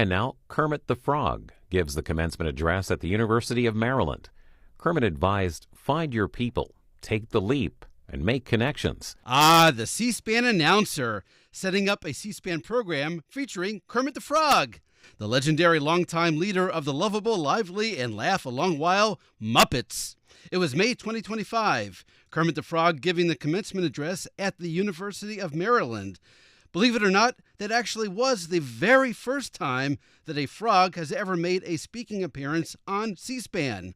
And now, Kermit the Frog gives the commencement address at the University of Maryland. Kermit advised, find your people, take the leap, and make connections. The C-SPAN announcer, setting up a C-SPAN program featuring Kermit the Frog, the legendary longtime leader of the lovable, lively, and laugh-a-long-while Muppets. It was May 2025, Kermit the Frog giving the commencement address at the University of Maryland. Believe it or not, that actually was the very first time that a frog has ever made a speaking appearance on C-SPAN.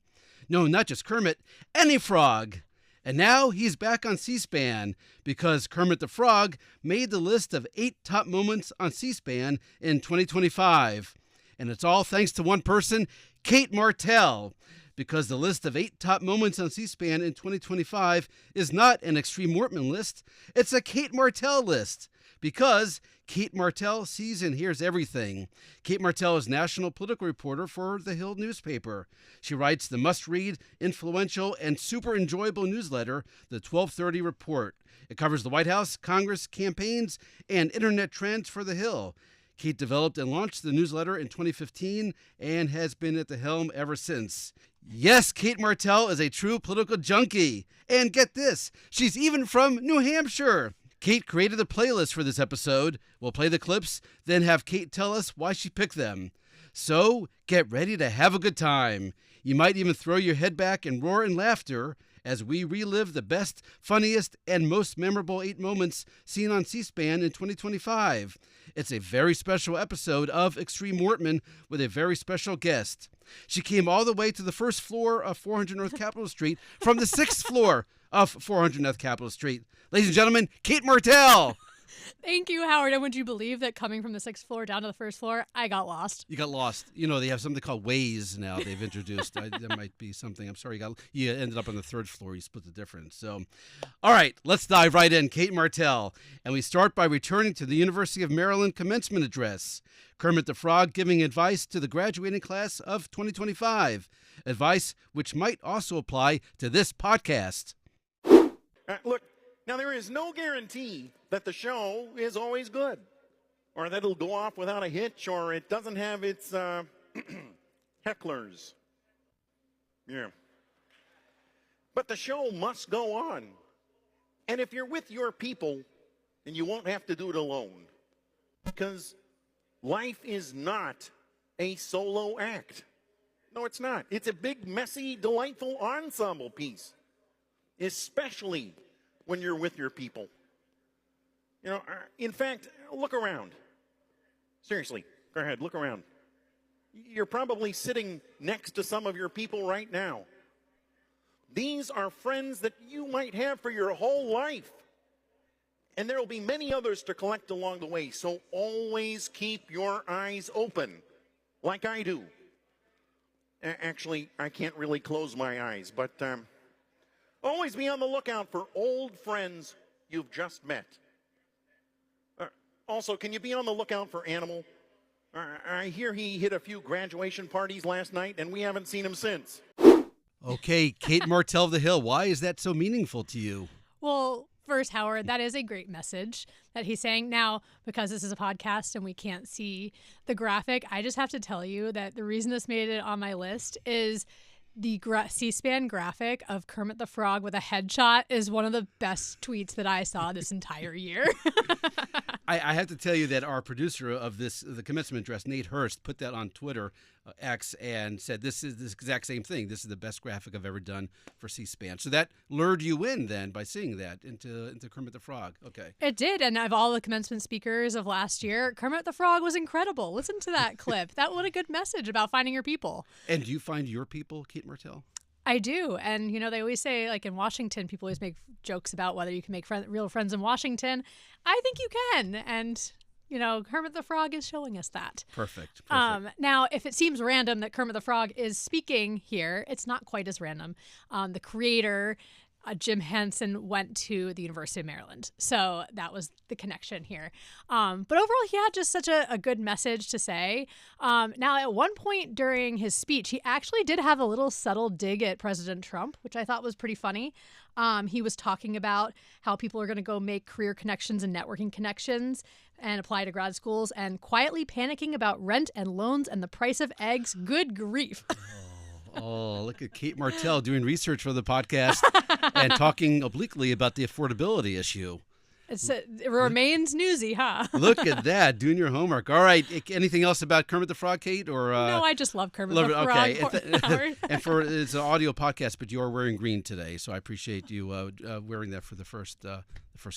No, not just Kermit, any frog. And now he's back on C-SPAN because Kermit the Frog made the list of 8 top moments on C-SPAN in 2025. And it's all thanks to one person, Cate Martel, because the list of 8 top moments on C-SPAN in 2025 is not an Extreme Mortman list, it's a Cate Martel list. Because Cate Martel sees and hears everything. Cate Martel is national political reporter for The Hill newspaper. She writes the must-read, influential, and super enjoyable newsletter, the 1230 Report. It covers the White House, Congress, campaigns, and internet trends for The Hill. Cate developed and launched the newsletter in 2015 and has been at the helm ever since. Yes, Cate Martel is a true political junkie. And get this, she's even from New Hampshire. Cate created a playlist for this episode. We'll play the clips, then have Cate tell us why she picked them. So, get ready to have a good time. You might even throw your head back and roar in laughter as we relive the best, funniest, and most memorable 8 moments seen on C-SPAN in 2025. It's a very special episode of Extreme Mortman with a very special guest. She came all the way to the first floor of 400 North Capitol Street from the 6th floor of 400 North Capitol Street. Ladies and gentlemen, Cate Martel. Thank you, Howard. And would you believe that coming from the 6th floor down to the 1st floor, I got lost? You got lost. You know, they have something called Waze now they've introduced. That might be something. I'm sorry, you ended up on the 3rd floor. You split the difference. So, all right, let's dive right in. Cate Martel. And we start by returning to the University of Maryland commencement address. Kermit the Frog giving advice to the graduating class of 2025. Advice which might also apply to this podcast. Look, now there is no guarantee that the show is always good, or that it'll go off without a hitch, or it doesn't have its hecklers. Yeah. But the show must go on. And if you're with your people, then you won't have to do it alone. Because life is not a solo act. No, it's not. It's a big, messy, delightful ensemble piece. Especially when you're with your people. You know, in fact, look around. Seriously, go ahead, look around. You're probably sitting next to some of your people right now. These are friends that you might have for your whole life. And there will be many others to collect along the way, so always keep your eyes open, like I do. Actually, I can't really close my eyes, but always be on the lookout for old friends you've just met. Also, can you be on the lookout for Animal? I hear he hit a few graduation parties last night, and we haven't seen him since. Okay, Cate Martel of the Hill, why is that so meaningful to you? Well, first, Howard, that is a great message that he's saying. Now, because this is a podcast and we can't see the graphic, I just have to tell you that the reason this made it on my list is the C-SPAN graphic of Kermit the Frog with a headshot is one of the best tweets that I saw this entire year. I have to tell you that our producer of the commencement address, Nate Hurst, put that on Twitter, X, and said this is the exact same thing. This is the best graphic I've ever done for C-SPAN. So that lured you in then by seeing that into Kermit the Frog. Okay. It did, and of all the commencement speakers of last year, Kermit the Frog was incredible. Listen to that clip. That what a good message about finding your people. And do you find your people, Cate Martel? I do. And, you know, they always say, like in Washington, people always make jokes about whether you can make real friends in Washington. I think you can. And, you know, Kermit the Frog is showing us that. Perfect. Now, if it seems random that Kermit the Frog is speaking here, it's not quite as random. The creator Jim Henson went to the University of Maryland. So that was the connection here. But overall, he had just such a good message to say. Now, at one point during his speech, he actually did have a little subtle dig at President Trump, which I thought was pretty funny. He was talking about how people are going to go make career connections and networking connections and apply to grad schools, and quietly panicking about rent and loans and the price of eggs. Good grief. Oh, look at Cate Martel doing research for the podcast and talking obliquely about the affordability issue. It remains newsy, huh? Look at that, doing your homework. All right, anything else about Kermit the Frog, Kate? Or no, I just love Kermit the Frog. Okay, and for it's an audio podcast, but you are wearing green today, so I appreciate you wearing that for the first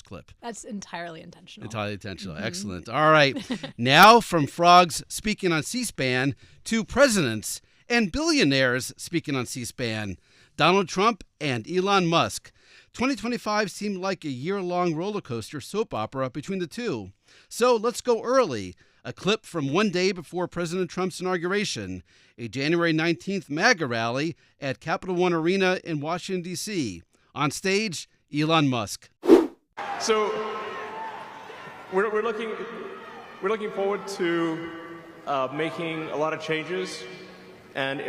clip. That's entirely intentional. Entirely intentional. Mm-hmm. Excellent. All right, now from frogs speaking on C-SPAN to presidents and billionaires speaking on C-SPAN, Donald Trump and Elon Musk. 2025 seemed like a year-long roller coaster soap opera between the two. So let's go early. A clip from one day before President Trump's inauguration, a January 19th MAGA rally at Capital One Arena in Washington, D.C. On stage, Elon Musk. So we're looking forward to making a lot of changes, and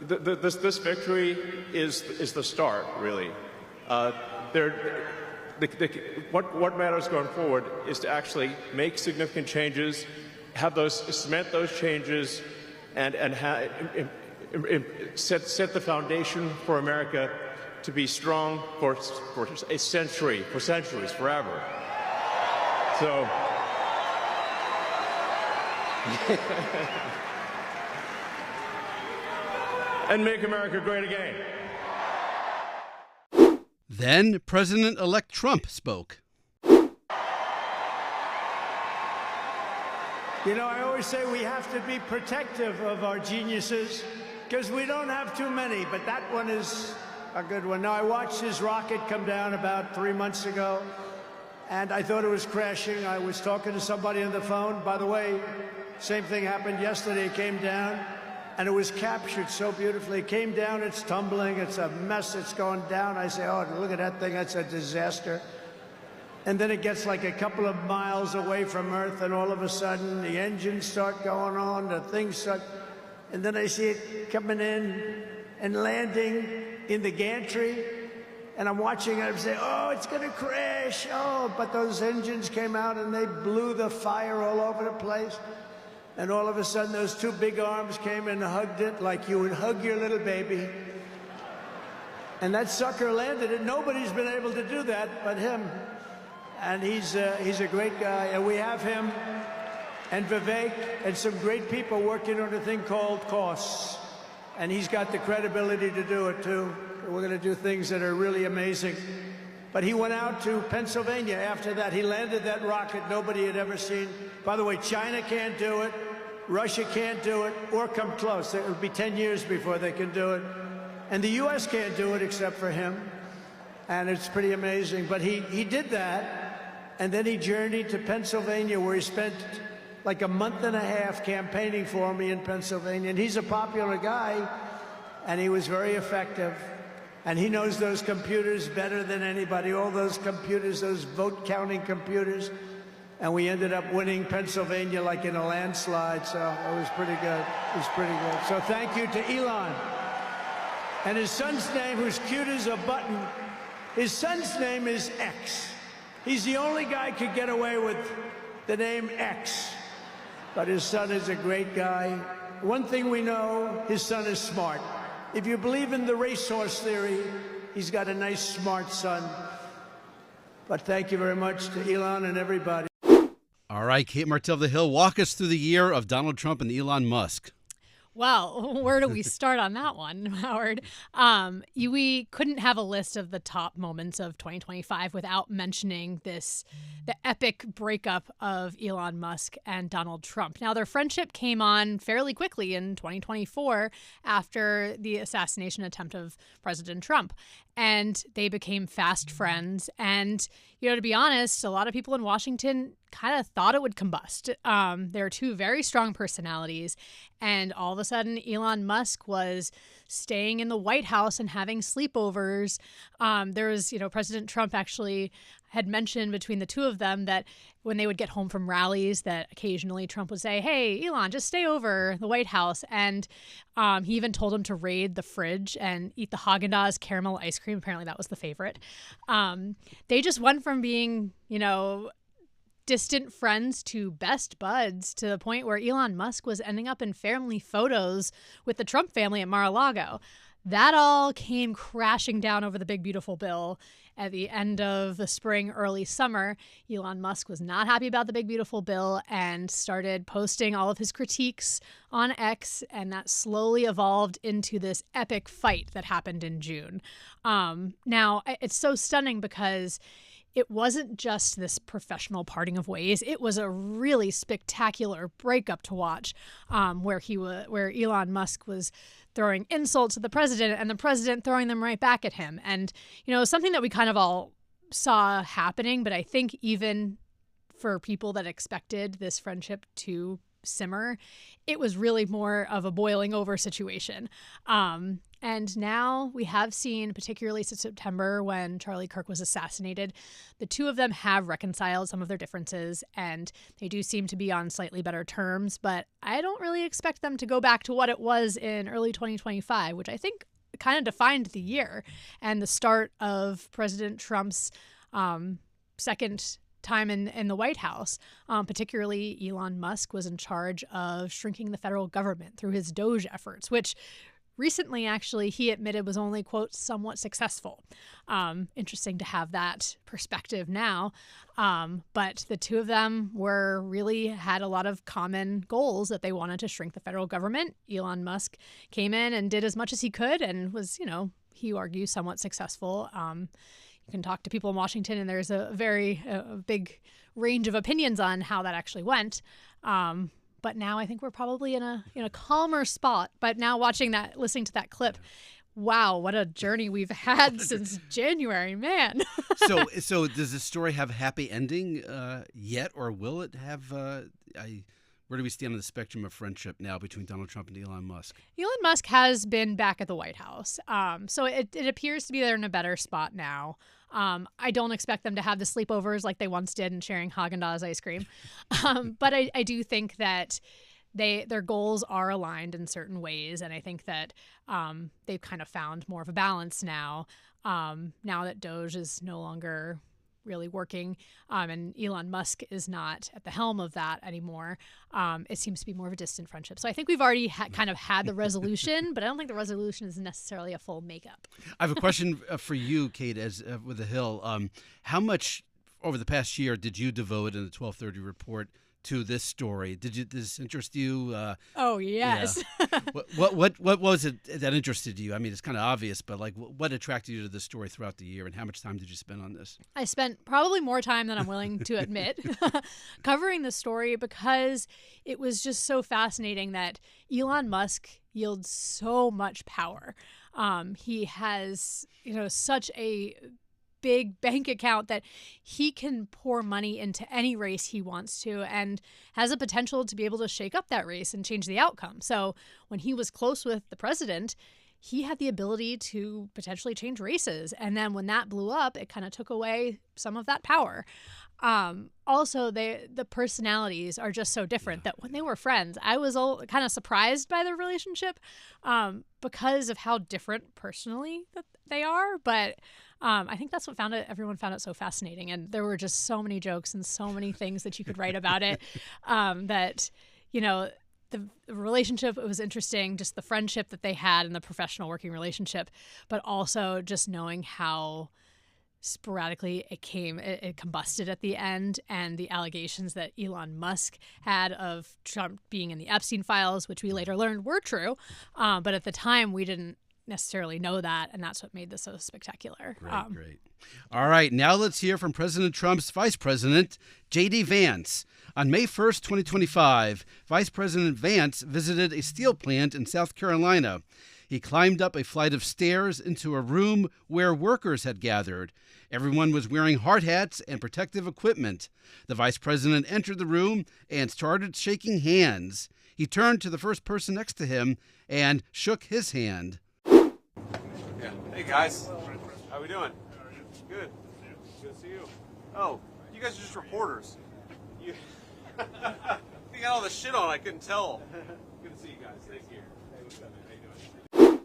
this victory is the start, really. What matters going forward is to actually make significant changes, cement those changes, and set the foundation for America to be strong for a century, for centuries, forever. So. And make America great again. Then President-elect Trump spoke. You know, I always say we have to be protective of our geniuses because we don't have too many, but that one is a good one. Now, I watched his rocket come down about 3 months ago, and I thought it was crashing. I was talking to somebody on the phone. By the way, same thing happened yesterday. It came down. And it was captured so beautifully. It came down, it's tumbling, it's a mess, it's going down. I say, oh, look at that thing, that's a disaster. And then it gets like a couple of miles away from Earth, and all of a sudden, the engines start going on, the things start, and then I see it coming in and landing in the gantry, and I'm watching it, I'm saying, oh, it's gonna crash, oh, but those engines came out and they blew the fire all over the place. And all of a sudden, those two big arms came and hugged it like you would hug your little baby. And that sucker landed it. Nobody's been able to do that but him. And he's a great guy. And we have him and Vivek and some great people working on a thing called costs. And he's got the credibility to do it, too. We're going to do things that are really amazing. But he went out to Pennsylvania after that. He landed that rocket nobody had ever seen. By the way, China can't do it. Russia can't do it or come close. It will be 10 years before they can do it. And the U.S. can't do it except for him. And it's pretty amazing. But he did that, and then he journeyed to Pennsylvania, where he spent like a month and a half campaigning for me in Pennsylvania. And he's a popular guy, and he was very effective. And he knows those computers better than anybody, all those computers, those vote-counting computers. And we ended up winning Pennsylvania like in a landslide, so it was pretty good. It was pretty good. So thank you to Elon. And his son's name, who's cute as a button, his son's name is X. He's the only guy who could get away with the name X. But his son is a great guy. One thing we know, his son is smart. If you believe in the racehorse theory, he's got a nice, smart son. But thank you very much to Elon and everybody. All right, Cate Martel of the Hill, walk us through the year of Donald Trump and Elon Musk. Well, where do we start on that one, Howard? We couldn't have a list of the top moments of 2025 without mentioning the epic breakup of Elon Musk and Donald Trump. Now, their friendship came on fairly quickly in 2024 after the assassination attempt of President Trump. And they became fast friends. And, to be honest, a lot of people in Washington kind of thought it would combust. There are two very strong personalities, and all of a sudden Elon Musk was staying in the White House and having sleepovers. There was, President Trump actually had mentioned between the two of them that when they would get home from rallies that occasionally Trump would say, hey, Elon, just stay over the White House. And he even told him to raid the fridge and eat the Haagen-Dazs caramel ice cream. Apparently that was the favorite. They just went from being, distant friends to best buds to the point where Elon Musk was ending up in family photos with the Trump family at Mar-a-Lago. That all came crashing down over the big, beautiful bill at the end of the spring, early summer. Elon Musk was not happy about the big, beautiful bill and started posting all of his critiques on X, and that slowly evolved into this epic fight that happened in June. Now, it's so stunning because it wasn't just this professional parting of ways. It was a really spectacular breakup to watch, where Elon Musk was throwing insults at the president and the president throwing them right back at him. And, something that we kind of all saw happening, but I think even for people that expected this friendship to simmer, it was really more of a boiling over situation. And now we have seen, particularly since September when Charlie Kirk was assassinated, the two of them have reconciled some of their differences, and they do seem to be on slightly better terms. But I don't really expect them to go back to what it was in early 2025, which I think kind of defined the year and the start of President Trump's second time in the White House. Particularly, Elon Musk was in charge of shrinking the federal government through his Doge efforts, which recently, actually, he admitted was only, quote, somewhat successful. Interesting to have that perspective now. But the two of them really had a lot of common goals that they wanted to shrink the federal government. Elon Musk came in and did as much as he could and was, he argues, somewhat successful. You can talk to people in Washington, and there's a very big range of opinions on how that actually went. But now I think we're probably in a calmer spot. But now listening to that clip, wow, what a journey we've had since January, man. So does this story have a happy ending yet, or will it have? Where do we stand on the spectrum of friendship now between Donald Trump and Elon Musk? Elon Musk has been back at the White House, so it appears to be they're in a better spot now. I don't expect them to have the sleepovers like they once did and sharing Haagen-Dazs ice cream. But I do think that their goals are aligned in certain ways. And I think that they've kind of found more of a balance now, now that Doge is no longer really working and Elon Musk is not at the helm of that anymore. It seems to be more of a distant friendship. So I think we've already kind of had the resolution, but I don't think the resolution is necessarily a full makeup. I have a question for you, Cate, with The Hill. How much over the past year did you devote in the 1230 report to this story? Did this interest you? Oh, yes. Yeah. What was it that interested you? I mean, it's kind of obvious, but what attracted you to this story throughout the year, and how much time did you spend on this? I spent probably more time than I'm willing to admit covering the story because it was just so fascinating that Elon Musk yields so much power. He has, such a big bank account that he can pour money into any race he wants to and has a potential to be able to shake up that race and change the outcome. So when he was close with the president, he had the ability to potentially change races. And then when that blew up, it kind of took away some of that power. Also, the personalities are just so different that when they were friends, I was kind of surprised by their relationship because of how different personally that they are. But I think that's what everyone found it so fascinating. And there were just so many jokes and so many things that you could write about it that, the relationship, it was interesting, just the friendship that they had and the professional working relationship, but also just knowing how sporadically it combusted at the end, and the allegations that Elon Musk had of Trump being in the Epstein files, which we later learned were true. But at the time, we didn't necessarily know that, and that's what made this so spectacular. Great. All right, now let's hear from President Trump's Vice President, J.D. Vance. On May 1st, 2025, Vice President Vance visited a steel plant in South Carolina. He climbed up a flight of stairs into a room where workers had gathered. Everyone was wearing hard hats and protective equipment. The vice president entered the room and started shaking hands. He turned to the first person next to him and shook his hand. Yeah. Hey guys, how we doing? Good. Good to see you. Oh, you guys are just reporters. You got all the shit on. I couldn't tell. Good to see you guys. Thank you. Hey, what's up, man? How you doing?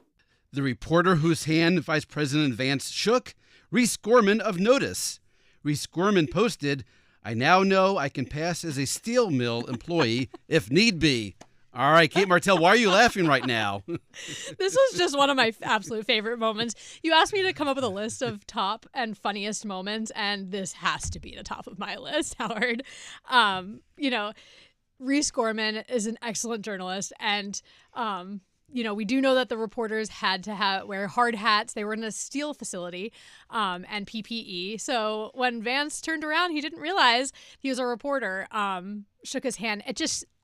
The reporter whose hand Vice President Vance shook, Reese Gorman of Notice. Reese Gorman posted, "I now know I can pass as a steel mill employee if need be." All right, Cate Martel, why are you laughing right now? This was just one of my absolute favorite moments. You asked me to come up with a list of top and funniest moments, and this has to be the top of my list, Howard. Reese Gorman is an excellent journalist, and we do know that the reporters had to wear hard hats. They were in a steel facility and PPE. So when Vance turned around, he didn't realize he was a reporter, shook his hand.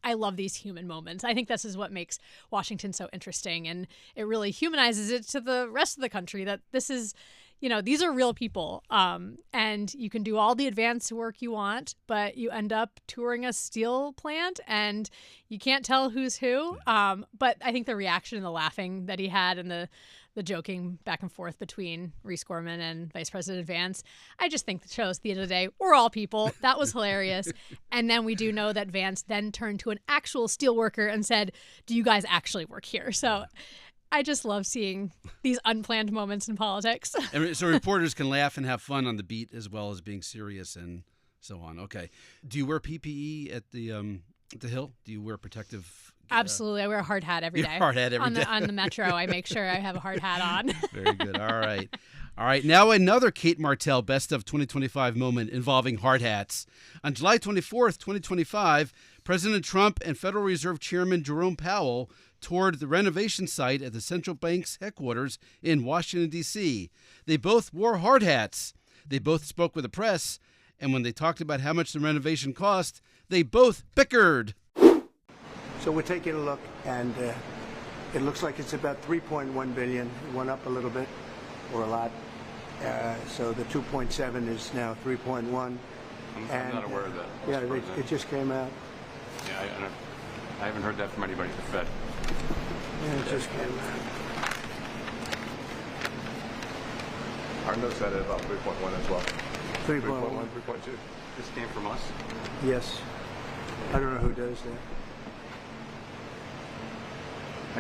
I love these human moments. I think this is what makes Washington so interesting, and it really humanizes it to the rest of the country that this is, these are real people, and you can do all the advanced work you want, but you end up touring a steel plant and you can't tell who's who. But I think the reaction and the laughing that he had and the joking back and forth between Reese Gorman and Vice President Vance, I just think it shows at the end of the day, we're all people. That was hilarious. And then we do know that Vance then turned to an actual steel worker and said, "Do you guys actually work here?" So I just love seeing these unplanned moments in politics. And so reporters can laugh and have fun on the beat as well as being serious and so on. Okay. Do you wear PPE at the Hill? Do you wear protective? Absolutely. I wear a hard hat every day. Hard hat every day. On the metro, I make sure I have a hard hat on. Very good. All right. Now another Cate Martel Best of 2025 moment involving hard hats. On July 24th, 2025, President Trump and Federal Reserve Chairman Jerome Powell toured the renovation site at the central bank's headquarters in Washington, D.C. They both wore hard hats. They both spoke with the press. And when they talked about how much the renovation cost, they both bickered. So we're taking a look, and it looks like it's about $3.1 billion. It went up a little bit, or a lot. So the 2.7 is now 3.1. I'm not aware of that. Yeah, it just came out. Yeah, I haven't heard that from anybody at the Fed. Yeah, it just came out. Our notes had it about 3.1 as well. 3.1. 3.2. This came from us? Yes. I don't know who does that.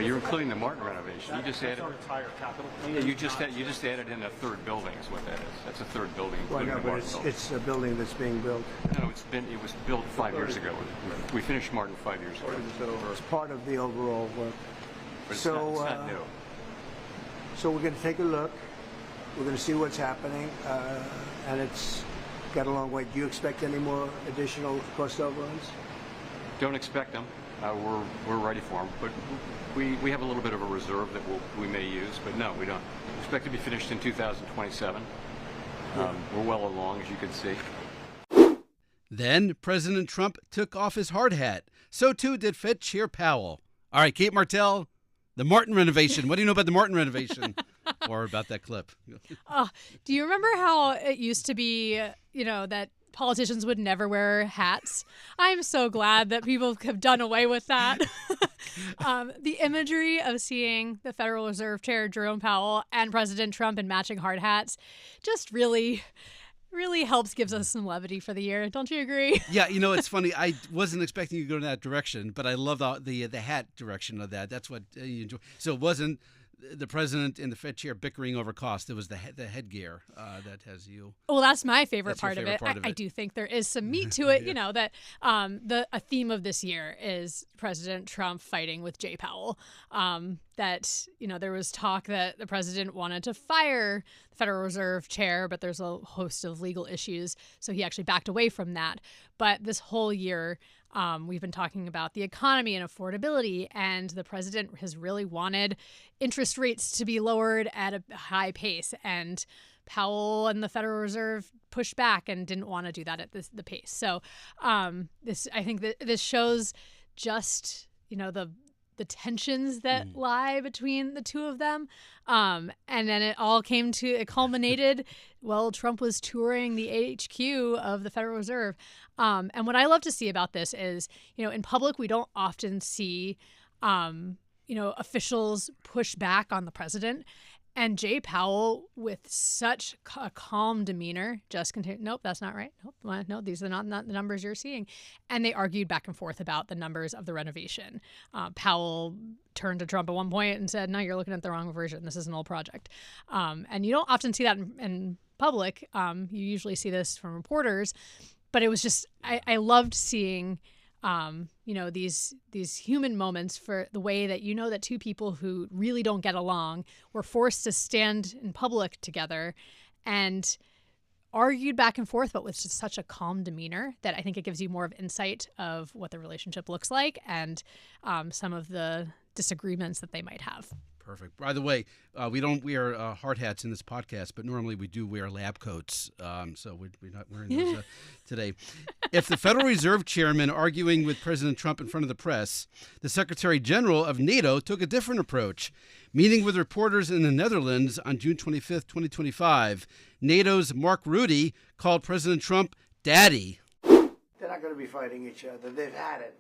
You're including the Mortman renovation. You just added. Our entire capital. Yeah, you just added in a third building. Is what that is. That's a third building, Well, including no, the but Martin building. it's a building that's being built. No, it was built 5 years ago. We finished Martin 5 years ago. It's part of the overall work. But it's So, not new. So we're going to take a look. We're going to see what's happening, and it's got a long way. Do you expect any more additional cost overruns? Don't expect them. We're ready for them, but we have a little bit of a reserve that we may use, but no, we don't. We expect to be finished in 2027. We're well along, as you can see. Then President Trump took off his hard hat. So too did Fed Chair Powell. All right, Cate Martel, the Morton renovation. What do you know about the Morton renovation? Or about that clip? Do you remember how it used to be, that politicians would never wear hats? I'm so glad that people have done away with that. The imagery of seeing the Federal Reserve Chair Jerome Powell and President Trump in matching hard hats just really gives us some levity for the year. Don't you agree? Yeah, it's funny. I wasn't expecting you to go in that direction, but I love the hat direction of that. That's what you enjoy. So it wasn't the president and the Fed chair bickering over cost. It was the headgear that has you. Well, that's my favorite That's part your of favorite it. part of I it. do think there is some meat to it, that a theme of this year is President Trump fighting with Jay Powell. That, there was talk that the president wanted to fire the Federal Reserve chair, but there's a host of legal issues. So he actually backed away from that. But this whole year, we've been talking about the economy and affordability, and the president has really wanted interest rates to be lowered at a high pace. And Powell and the Federal Reserve pushed back and didn't want to do that at the pace. So I think that this shows just, the the tensions that lie between the two of them. And then it culminated, well, Trump was touring the HQ of the Federal Reserve. And what I love to see about this is, in public, we don't often see, officials push back on the president. And Jay Powell, with such a calm demeanor, just continued, nope, that's not right. Nope, no, these are not the numbers you're seeing. And they argued back and forth about the numbers of the renovation. Powell turned to Trump at one point and said, no, you're looking at the wrong version. This is an old project. And you don't often see that in public. You usually see this from reporters. But it was just, I loved seeing these human moments for the way that that two people who really don't get along were forced to stand in public together and argued back and forth, but with just such a calm demeanor that I think it gives you more of insight of what the relationship looks like and some of the disagreements that they might have. Perfect. By the way, we don't wear hard hats in this podcast, but normally we do wear lab coats. So we're not wearing those today. If the Federal Reserve Chairman arguing with President Trump in front of the press, the Secretary General of NATO took a different approach. Meeting with reporters in the Netherlands on June 25th, 2025, NATO's Mark Rutte called President Trump Daddy. They're not going to be fighting each other. They've had it.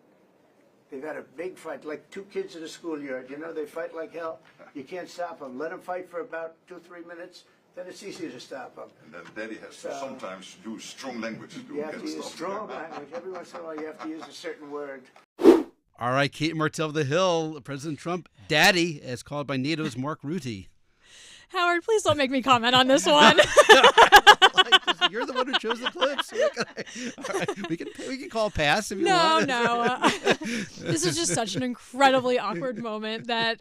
They've had a big fight, like two kids in a schoolyard. They fight like hell. You can't stop them. Let them fight for about 2-3 minutes, then it's easier to stop them. And then Daddy has to sometimes use strong language. You have to use strong language. Every once in a while you have to use a certain word. All right, Cate Martel of the Hill, President Trump Daddy, as called by NATO's Mark Rutte. Howard, please don't make me comment on this one. You're the one who chose the clips. All right, we can call pass if you want. No. This is just such an incredibly awkward moment that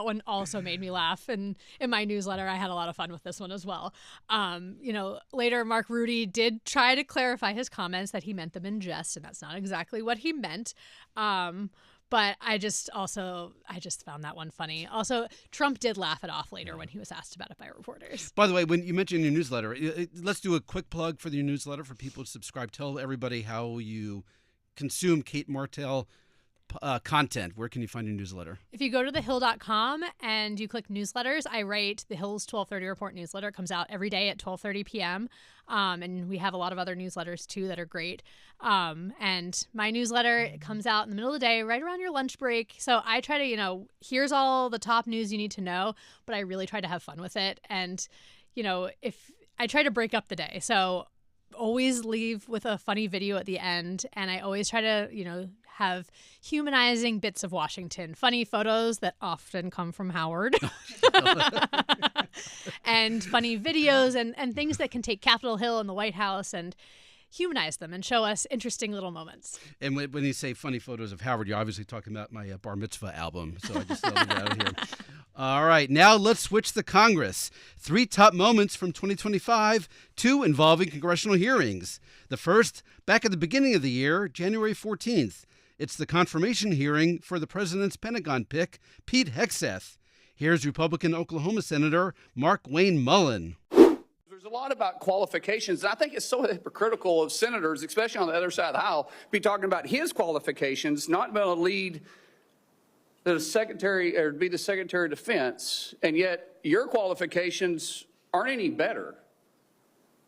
one also made me laugh. And in my newsletter, I had a lot of fun with this one as well. Later, Mark Rutte did try to clarify his comments that he meant them in jest, and that's not exactly what he meant. But I just found that one funny. Also, Trump did laugh it off later when he was asked about it by reporters. By the way, when you mentioned your newsletter, let's do a quick plug for your newsletter for people to subscribe. Tell everybody how you consume Cate Martel content. Where can you find your newsletter? If you go to thehill.com and you click newsletters, I write the Hill's 12:30 Report newsletter. It comes out every day at 12:30 p.m. And we have a lot of other newsletters, too, that are great. And my newsletter comes out in the middle of the day, right around your lunch break. So I try to, here's all the top news you need to know, but I really try to have fun with it. And, if I try to break up the day. So always leave with a funny video at the end. And I always try to, have humanizing bits of Washington, funny photos that often come from Howard, and funny videos and things that can take Capitol Hill and the White House and humanize them and show us interesting little moments. And when you say funny photos of Howard, you're obviously talking about my bar mitzvah album. So I just love it out here. All right, now let's switch to Congress. 3 top moments from 2025, 2 involving congressional hearings. The first, back at the beginning of the year, January 14th. It's the confirmation hearing for the president's Pentagon pick, Pete Hegseth. Here's Republican Oklahoma Senator Mark Wayne Mullen. There's a lot about qualifications, and I think it's so hypocritical of senators, especially on the other side of the aisle, be talking about his qualifications, not being able to lead the secretary or be the Secretary of Defense, and yet your qualifications aren't any better.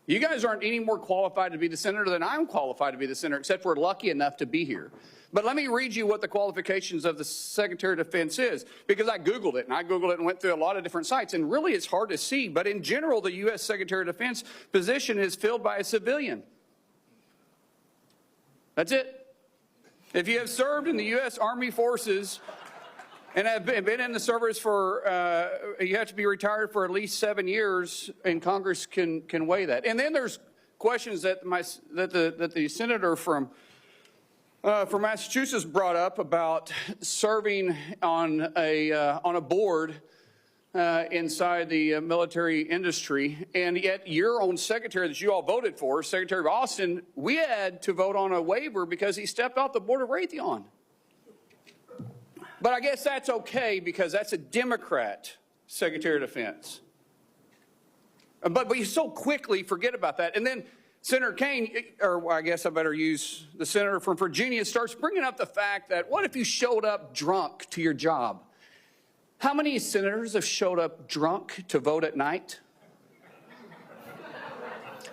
You guys aren't any more qualified to be the senator than I'm qualified to be the senator, except we're lucky enough to be here. But let me read you what the qualifications of the Secretary of Defense is, because I Googled it and went through a lot of different sites, and really it's hard to see. But in general, the U.S. Secretary of Defense position is filled by a civilian. That's it. If you have served in the U.S. Army Forces and have been in the service for, you have to be retired for at least 7 years, and Congress can weigh that. And then there's questions that the senator from Massachusetts brought up about serving on a board inside the military industry, and yet your own secretary that you all voted for, Secretary of Austin, we had to vote on a waiver because he stepped off the board of Raytheon. But I guess that's okay because that's a Democrat Secretary of Defense. But you so quickly forget about that. And then Senator Kaine, or I guess I better use the senator from Virginia, starts bringing up the fact that what if you showed up drunk to your job? How many senators have showed up drunk to vote at night?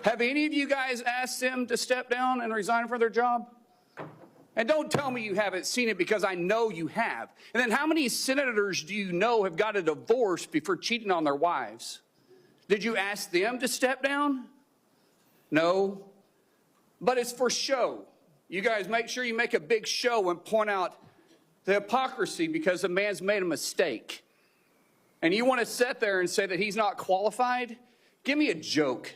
Have any of you guys asked them to step down and resign from their job? And don't tell me you haven't seen it, because I know you have. And then how many senators do you know have got a divorce before cheating on their wives? Did you ask them to step down? No. But it's for show. You guys make sure you make a big show and point out the hypocrisy because the man's made a mistake. And you want to sit there and say that he's not qualified? Give me a joke.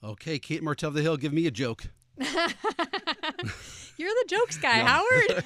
Okay, Cate Martel of the Hill, give me a joke. You're the jokes guy, Howard.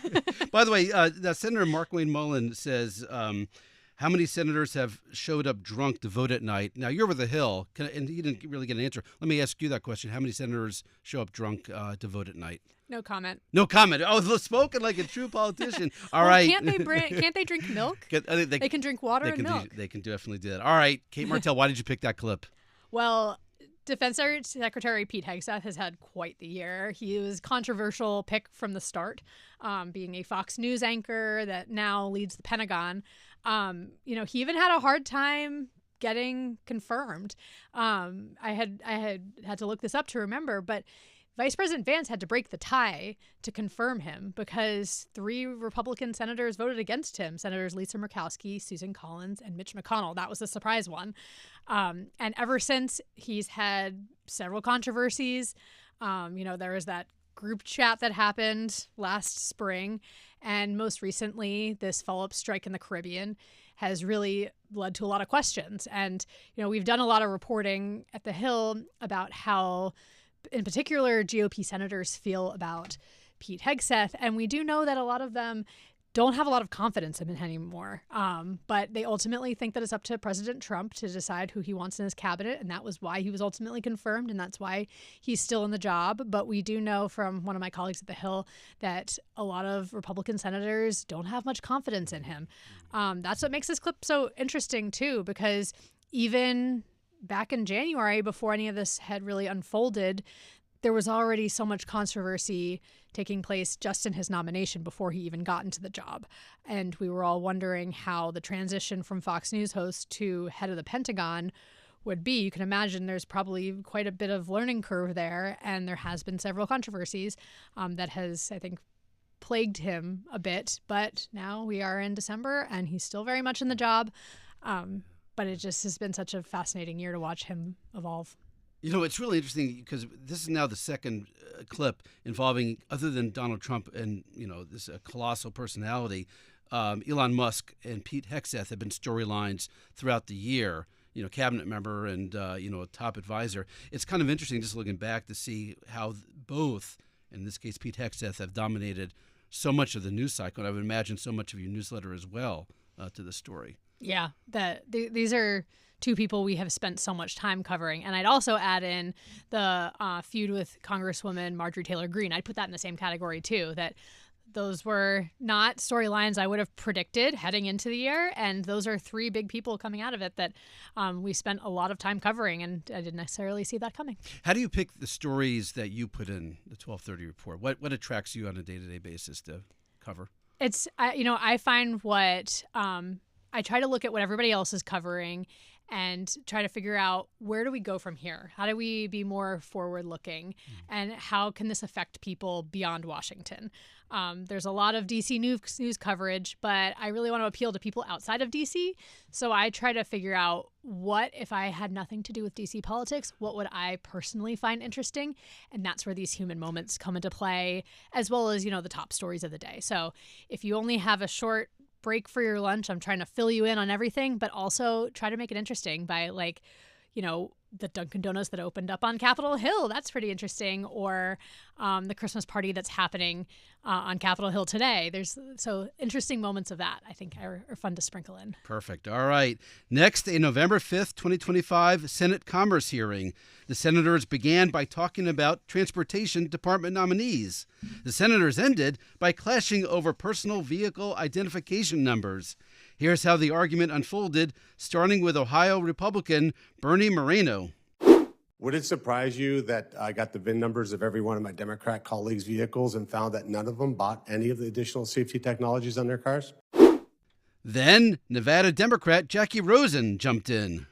By the way, Senator Mark Wayne Mullen says, how many senators have showed up drunk to vote at night? Now, you're with the Hill, and he didn't really get an answer. Let me ask you that question. How many senators show up drunk to vote at night? No comment. No comment. Oh, spoken like a true politician. All right. Can't they drink milk? They can drink water and milk. They can definitely do that. All right, Cate Martel, why did you pick that clip? Well, Defense Secretary Pete Hegseth has had quite the year. He was a controversial pick from the start, being a Fox News anchor that now leads the Pentagon. He even had a hard time getting confirmed. I had to look this up to remember, but Vice President Vance had to break the tie to confirm him because 3 Republican senators voted against him. Senators Lisa Murkowski, Susan Collins, and Mitch McConnell. That was the surprise one. And ever since, he's had several controversies. There was that group chat that happened last spring. And most recently, this follow-up strike in the Caribbean has really led to a lot of questions. And, we've done a lot of reporting at the Hill about how, in particular, GOP senators feel about Pete Hegseth. And we do know that a lot of them don't have a lot of confidence in him anymore. But they ultimately think that it's up to President Trump to decide who he wants in his cabinet. And that was why he was ultimately confirmed. And that's why he's still in the job. But we do know from one of my colleagues at the Hill that a lot of Republican senators don't have much confidence in him. That's what makes this clip so interesting, too, because even back in January, before any of this had really unfolded, there was already so much controversy taking place just in his nomination before he even got into the job. And we were all wondering how the transition from Fox News host to head of the Pentagon would be. You can imagine there's probably quite a bit of learning curve there, and there has been several controversies that has, I think, plagued him a bit. But now we are in December, and he's still very much in the job. But it just has been such a fascinating year to watch him evolve. It's really interesting because this is now the second clip involving, other than Donald Trump and, this colossal personality, Elon Musk and Pete Hegseth have been storylines throughout the year, cabinet member and, a top advisor. It's kind of interesting just looking back to see how both, in this case, Pete Hegseth, have dominated so much of the news cycle. And I would imagine so much of your newsletter as well to the story. Yeah, these are 2 people we have spent so much time covering. And I'd also add in the feud with Congresswoman Marjorie Taylor Greene. I'd put that in the same category, too, that those were not storylines I would have predicted heading into the year. And those are 3 big people coming out of it that we spent a lot of time covering, and I didn't necessarily see that coming. How do you pick the stories that you put in the 1230 report? What attracts you on a day-to-day basis to cover? It's, I find what I try to look at what everybody else is covering and try to figure out, where do we go from here? How do we be more forward-looking? And how can this affect people beyond Washington? There's a lot of D.C. news coverage, but I really want to appeal to people outside of D.C. So I try to figure out, what if I had nothing to do with D.C. politics? What would I personally find interesting? And that's where these human moments come into play, as well as, the top stories of the day. So if you only have a short break for your lunch, I'm trying to fill you in on everything, but also try to make it interesting by, the Dunkin' Donuts that opened up on Capitol Hill. That's pretty interesting. Or the Christmas party that's happening on Capitol Hill today. So interesting moments of that, I think, are fun to sprinkle in. Perfect. All right. Next, a November 5th, 2025 Senate Commerce hearing. The senators began by talking about transportation department nominees. The senators ended by clashing over personal vehicle identification numbers. Here's how the argument unfolded, starting with Ohio Republican Bernie Moreno. Would it surprise you that I got the VIN numbers of every one of my Democrat colleagues' vehicles and found that none of them bought any of the additional safety technologies on their cars? Then Nevada Democrat Jackie Rosen jumped in.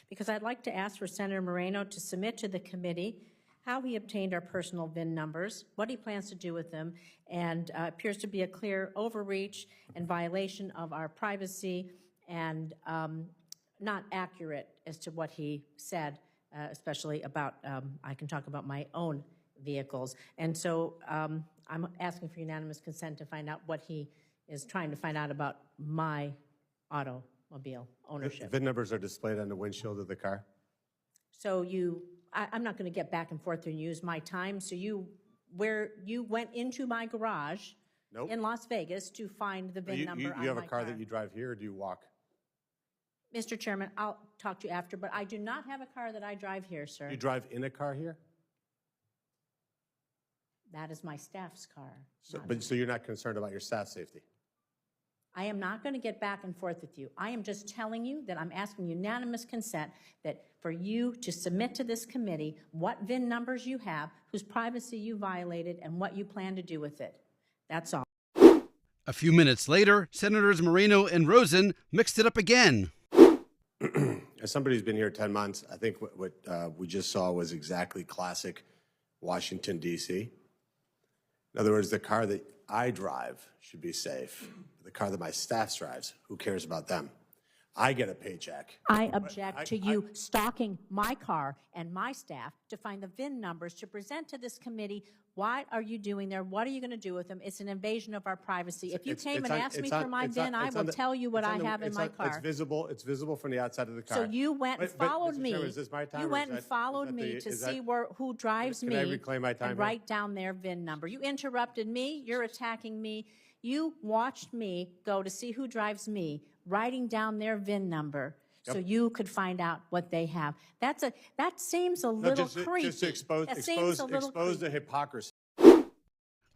Because I'd like to ask for Senator Moreno to submit to the committee how he obtained our personal VIN numbers, what he plans to do with them, and appears to be a clear overreach and violation of our privacy and not accurate as to what he said, especially about, I can talk about my own vehicles. And so I'm asking for unanimous consent to find out what he is trying to find out about my automobile ownership. The VIN numbers are displayed on the windshield of the car? So I'm not going to get back and forth and use my time. So where you went into my garage in Las Vegas to find the VIN number on my car. You have a car that you drive here, or do you walk? Mr. Chairman, I'll talk to you after, but I do not have a car that I drive here, sir. You drive in a car here? That is my staff's car. So you're not concerned about your staff safety? I am not going to get back and forth with you. I am just telling you that I'm asking unanimous consent that for you to submit to this committee what VIN numbers you have, whose privacy you violated, and what you plan to do with it. That's all. A few minutes later, Senators Moreno and Rosen mixed it up again. As somebody who's been here 10 months, I think what we just saw was exactly classic Washington, D.C. In other words, the car that I drive should be safe. The car that my staff drives, who cares about them? I get a paycheck. I object to you stalking my car and my staff to find the VIN numbers to present to this committee. What are you doing there? What are you going to do with them? It's an invasion of our privacy. If you came and asked me for my VIN, I will tell you what I have in my car. It's visible from the outside of the car. So you went and followed me. Is this my time? You went and followed me to see who drives me. Can I reclaim my time? And write down their VIN number. You interrupted me. You're attacking me. You watched me go to see who drives me, writing down their VIN number. Yep. So you could find out what they have. That seems a little creepy. Just to expose the hypocrisy.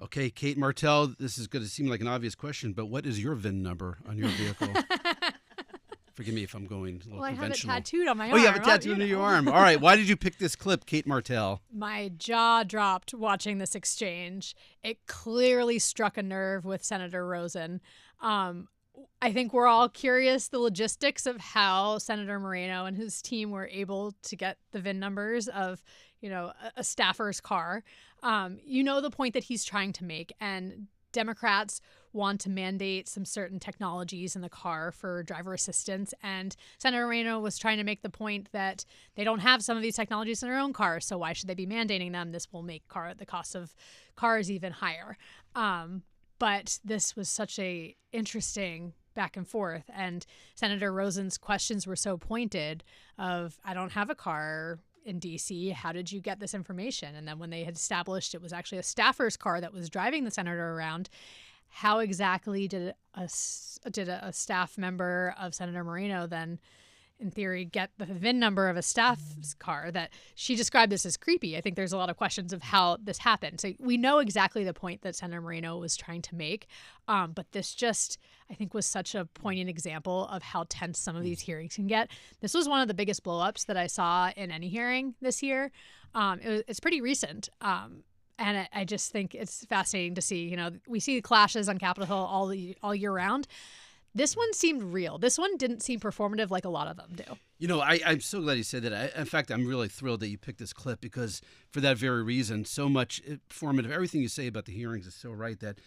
Okay, Cate Martel, this is going to seem like an obvious question, but what is your VIN number on your vehicle? Forgive me if I'm going a little conventional. I have it tattooed on my arm. Oh, you have it tattooed on your arm. All right, why did you pick this clip, Cate Martel? My jaw dropped watching this exchange. It clearly struck a nerve with Senator Rosen. I think we're all curious the logistics of how Senator Moreno and his team were able to get the VIN numbers of, a staffer's car. The point that he's trying to make, and Democrats want to mandate some certain technologies in the car for driver assistance. And Senator Moreno was trying to make the point that they don't have some of these technologies in their own cars, so why should they be mandating them? This will make the cost of cars even higher. But this was such a interesting back and forth. And Senator Rosen's questions were so pointed of, I don't have a car in D.C. How did you get this information? And then when they had established it was actually a staffer's car that was driving the senator around, how exactly did a staff member of Senator Moreno then, in theory, get the VIN number of a staff's car? That she described this as creepy. I think there's a lot of questions of how this happened. So we know exactly the point that Senator Moreno was trying to make, but this just, I think, was such a poignant example of how tense some of these hearings can get. This was one of the biggest blowups that I saw in any hearing this year. It's pretty recent. And I just think it's fascinating to see, we see clashes on Capitol Hill all year round. This one seemed real. This one didn't seem performative like a lot of them do. I'm so glad you said that. In fact, I'm really thrilled that you picked this clip because for that very reason, so much formative. Everything you say about the hearings is so right that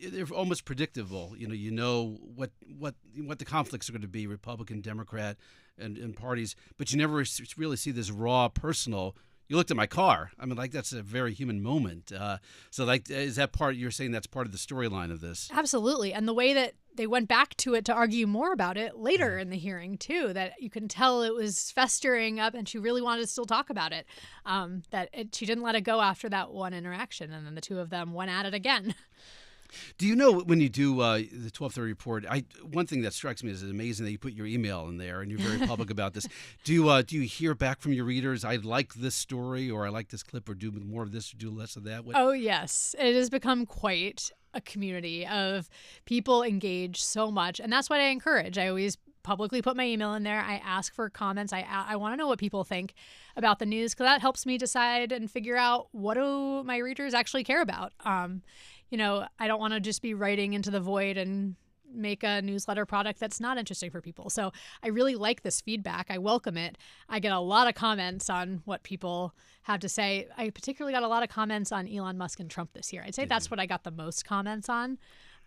they're almost predictable. You know what the conflicts are going to be, Republican, Democrat, and parties, but you never really see this raw, personal. You looked at my car. I mean, that's a very human moment. Is that part, you're saying that's part of the storyline of this? Absolutely. And the way that they went back to it to argue more about it later in the hearing, too, that you can tell it was festering up and she really wanted to still talk about it, she didn't let it go after that one interaction. And then the two of them went at it again. Do you know when you do the 1230 report, one thing that strikes me is amazing that you put your email in there and you're very public about this. Do you hear back from your readers, I like this story or I like this clip or do more of this or do less of that? Oh, yes. It has become quite a community of people engaged so much. And that's what I encourage. I always publicly put my email in there. I ask for comments. I want to know what people think about the news, because that helps me decide and figure out what do my readers actually care about. You know, I don't want to just be writing into the void and make a newsletter product that's not interesting for people. So I really like this feedback. I welcome it. I get a lot of comments on what people have to say. I particularly got a lot of comments on Elon Musk and Trump this year. I'd say that's what I got the most comments on.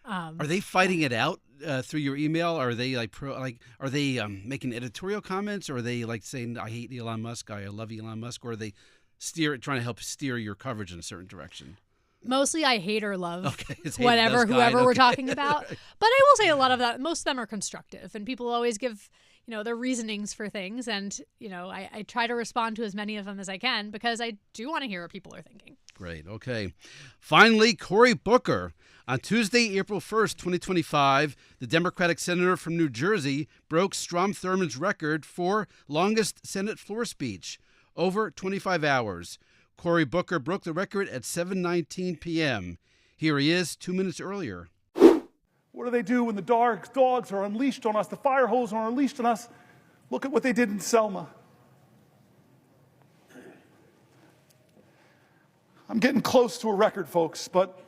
Are they fighting it out through your email? Are they are they making editorial comments, or are they like saying, I hate Elon Musk, I love Elon Musk, or are they trying to help steer your coverage in a certain direction? Mostly I hate or love whoever we're talking about. But I will say a lot of that, most of them are constructive, and people always give, you know, their reasonings for things. And, you know, I try to respond to as many of them as I can, because I do want to hear what people are thinking. Great. Okay. Finally, Cory Booker. On Tuesday, April 1st, 2025, the Democratic senator from New Jersey broke Strom Thurmond's record for longest Senate floor speech, over 25 hours. Cory Booker broke the record at 7:19 p.m. Here he is 2 minutes earlier. What do they do when the dogs are unleashed on us, the fire hose are unleashed on us? Look at what they did in Selma. I'm getting close to a record, folks, but...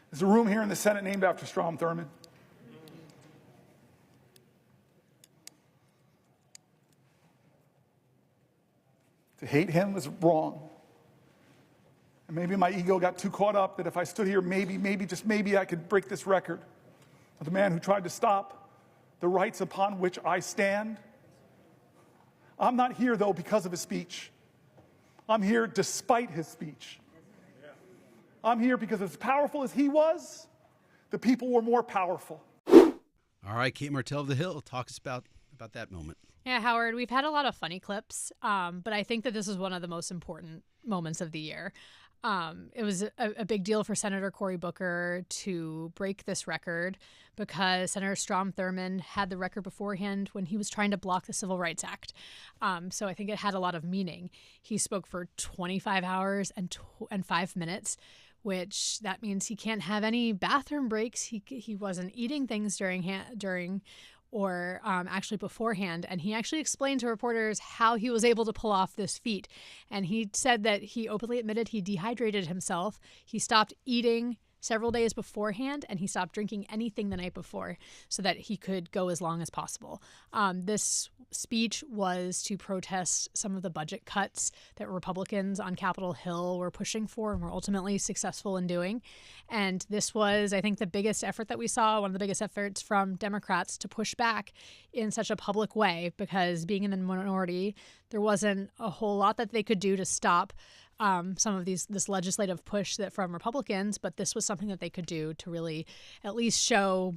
There's a room here in the Senate named after Strom Thurmond. To hate him was wrong. And maybe my ego got too caught up that if I stood here, maybe, just maybe I could break this record of the man who tried to stop the rights upon which I stand. I'm not here, though, because of his speech. I'm here despite his speech. I'm here because as powerful as he was, the people were more powerful. All right, Cate Martel of the Hill, talk us about that moment. Yeah, Howard, we've had a lot of funny clips, but I think that this is one of the most important moments of the year. It was a big deal for Senator Cory Booker to break this record, because Senator Strom Thurmond had the record beforehand when he was trying to block the Civil Rights Act. So I think it had a lot of meaning. He spoke for 25 hours and 5 minutes, which that means he can't have any bathroom breaks. He wasn't eating things during or actually beforehand. And he actually explained to reporters how he was able to pull off this feat. And he said that he openly admitted he dehydrated himself. He stopped eating several days beforehand, and he stopped drinking anything the night before so that he could go as long as possible. This speech was to protest some of the budget cuts that Republicans on Capitol Hill were pushing for and were ultimately successful in doing. And this was, I think, the biggest effort that we saw, one of the biggest efforts from Democrats to push back in such a public way, because being in the minority, there wasn't a whole lot that they could do to stop some of this legislative push that from Republicans, but this was something that they could do to really at least show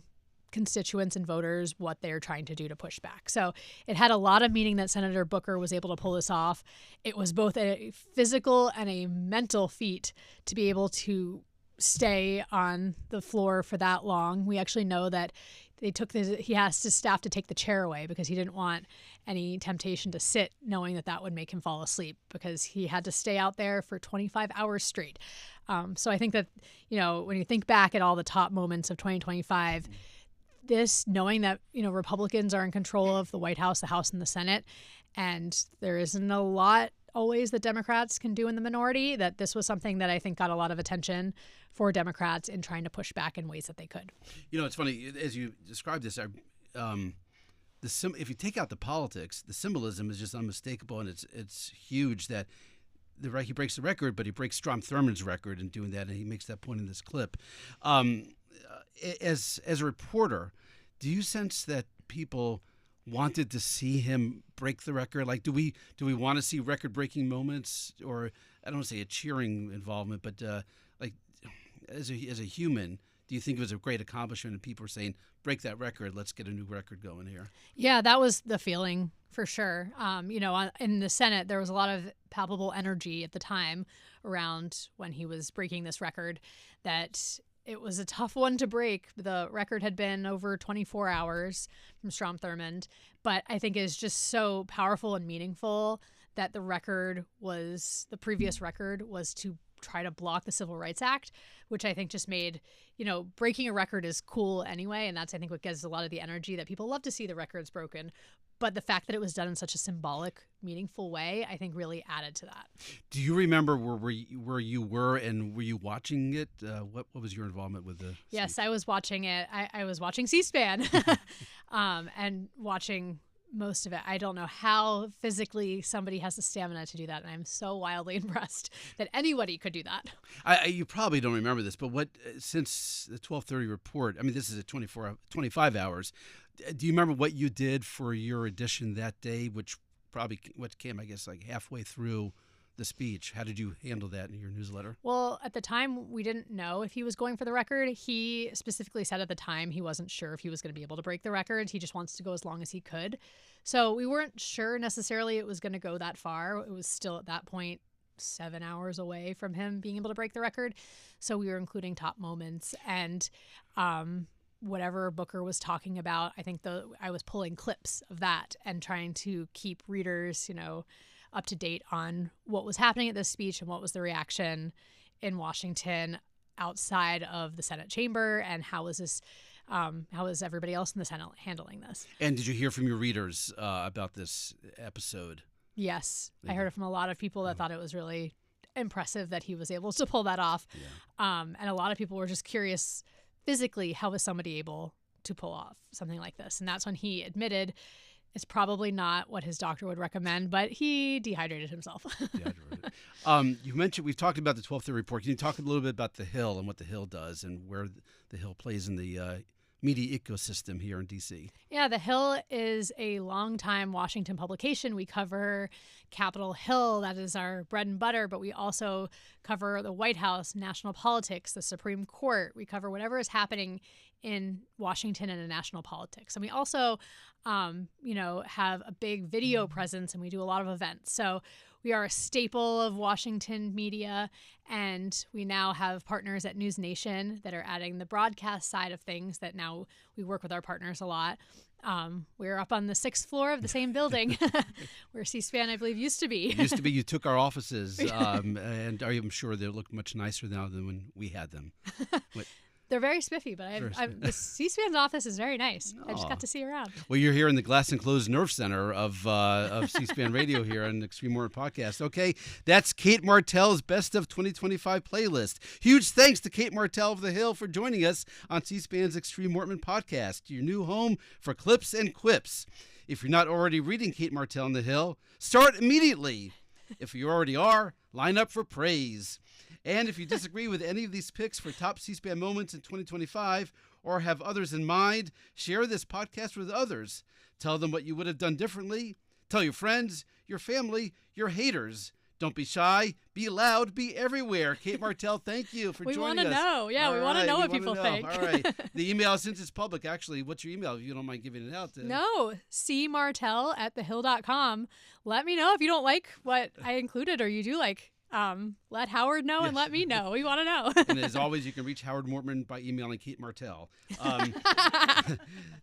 constituents and voters what they're trying to do to push back. So it had a lot of meaning that Senator Booker was able to pull this off. It was both a physical and a mental feat to be able to stay on the floor for that long. We actually know that he asked his staff to take the chair away because he didn't want any temptation to sit, knowing that would make him fall asleep, because he had to stay out there for 25 hours straight. So I think that, when you think back at all the top moments of 2025, this, knowing that, Republicans are in control of the White House, the House, and the Senate, and there isn't a lot always that Democrats can do in the minority, that this was something that I think got a lot of attention for Democrats in trying to push back in ways that they could. It's funny, as you described this, if you take out the politics, the symbolism is just unmistakable, and it's huge that he breaks the record, but he breaks Strom Thurmond's record in doing that, and he makes that point in this clip. As a reporter, do you sense that people wanted to see him break the record? Like, do we want to see record-breaking moments, or I don't want to say a cheering involvement, but as a human, do you think it was a great accomplishment and people were saying, break that record, let's get a new record going here? Yeah, that was the feeling for sure. In the Senate, there was a lot of palpable energy at the time around when he was breaking this record, that it was a tough one to break. The record had been over 24 hours from Strom Thurmond, but I think is just so powerful and meaningful that the previous record was to try to block the Civil Rights Act, which I think just made, breaking a record is cool anyway. And that's, I think, what gives a lot of the energy that people love to see the records broken. But the fact that it was done in such a symbolic, meaningful way, I think really added to that. Do you remember where you were and were you watching it? What was your involvement with the Yes, speech? I was watching it. I was watching C-SPAN and watching most of it. I don't know how physically somebody has the stamina to do that, and I'm so wildly impressed that anybody could do that. You probably don't remember this, but since the 12:30 report, I mean, this is at 25 hours. Do you remember what you did for your edition that day, which came, I guess, like halfway through the speech? How did you handle that in your newsletter? Well, at the time, we didn't know if he was going for the record. He specifically said at the time he wasn't sure if he was going to be able to break the record. He just wants to go as long as he could. So we weren't sure necessarily it was going to go that far. It was still at that point 7 hours away from him being able to break the record. So we were including top moments and whatever Booker was talking about. I think I was pulling clips of that and trying to keep readers, up to date on what was happening at this speech and what was the reaction in Washington outside of the Senate chamber, and how is everybody else in the Senate handling this? And did you hear from your readers about this episode? Yes, I heard from a lot of people that thought it was really impressive that he was able to pull that off. Yeah. And a lot of people were just curious physically, how was somebody able to pull off something like this? And that's when he admitted it's probably not what his doctor would recommend, but he dehydrated himself. You mentioned, we've talked about the 12:30 report. Can you talk a little bit about The Hill and what The Hill does and where The Hill plays in the media ecosystem here in D.C.? Yeah, The Hill is a longtime Washington publication. We cover Capitol Hill, that is our bread and butter, but we also cover the White House, national politics, the Supreme Court. We cover whatever is happening in Washington and in national politics. And we also, have a big video presence, and we do a lot of events. So we are a staple of Washington media, and we now have partners at News Nation that are adding the broadcast side of things that now we work with our partners a lot. We're up on the 6th floor of the same building where C-SPAN, I believe, used to be. You took our offices, and I'm sure they look much nicer now than when we had them. They're very spiffy, but the C-SPAN's office is very nice. I just got to see around. Well, you're here in the Glass Enclosed Nerve Center of C-SPAN Radio here on the Extreme Mormon Podcast. Okay, that's Cate Martel's Best of 2025 playlist. Huge thanks to Cate Martel of The Hill for joining us on C-SPAN's Extreme Mormon Podcast, your new home for clips and quips. If you're not already reading Cate Martel on The Hill, start immediately. If you already are, line up for praise. And if you disagree with any of these picks for top C-SPAN moments in 2025 or have others in mind, share this podcast with others. Tell them what you would have done differently. Tell your friends, your family, your haters. Don't be shy. Be loud. Be everywhere. Cate Martel, thank you for joining us. We want to know. Yeah, we want to know what people think. All right. The email, since it's public, actually, what's your email if you don't mind giving it out? No, cmartel@thehill.com. Let me know if you don't like what I included or you do like. Let Howard know and let me know. We want to know. And as always, you can reach Howard Mortman by emailing Cate Martel.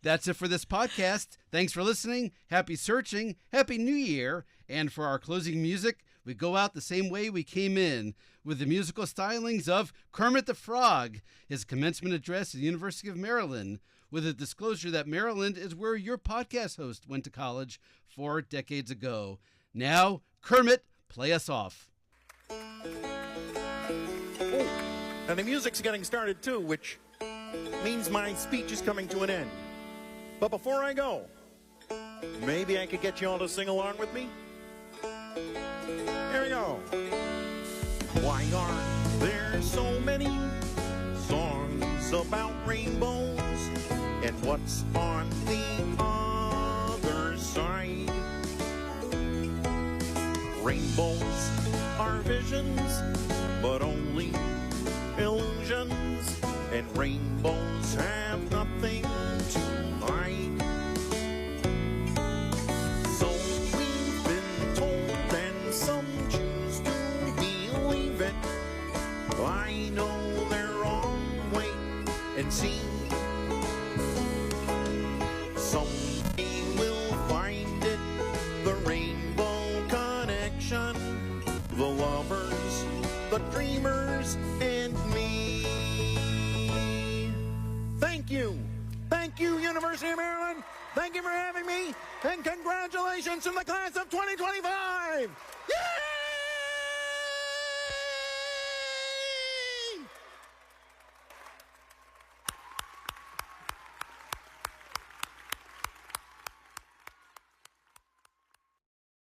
That's it for this podcast. Thanks for listening. Happy searching. Happy New Year. And for our closing music, we go out the same way we came in, with the musical stylings of Kermit the Frog, his commencement address at the University of Maryland, with a disclosure that Maryland is where your podcast host went to college 4 decades ago. Now, Kermit, play us off. Oh, and the music's getting started too, which means my speech is coming to an end. But before I go, maybe I could get you all to sing along with me? Here we go. Why are there so many songs about rainbows? And what's on the other side? Rainbows are visions, but only illusions, and rainbows have nothing to hide. So we've been told, and some choose to believe it. I know they're wrong, wait see. Someday we'll find it, the rainbow connection, the lovers, the dreamers, and me. Thank you. Thank you, University of Maryland. Thank you for having me, and congratulations to the class of 2025. Yay!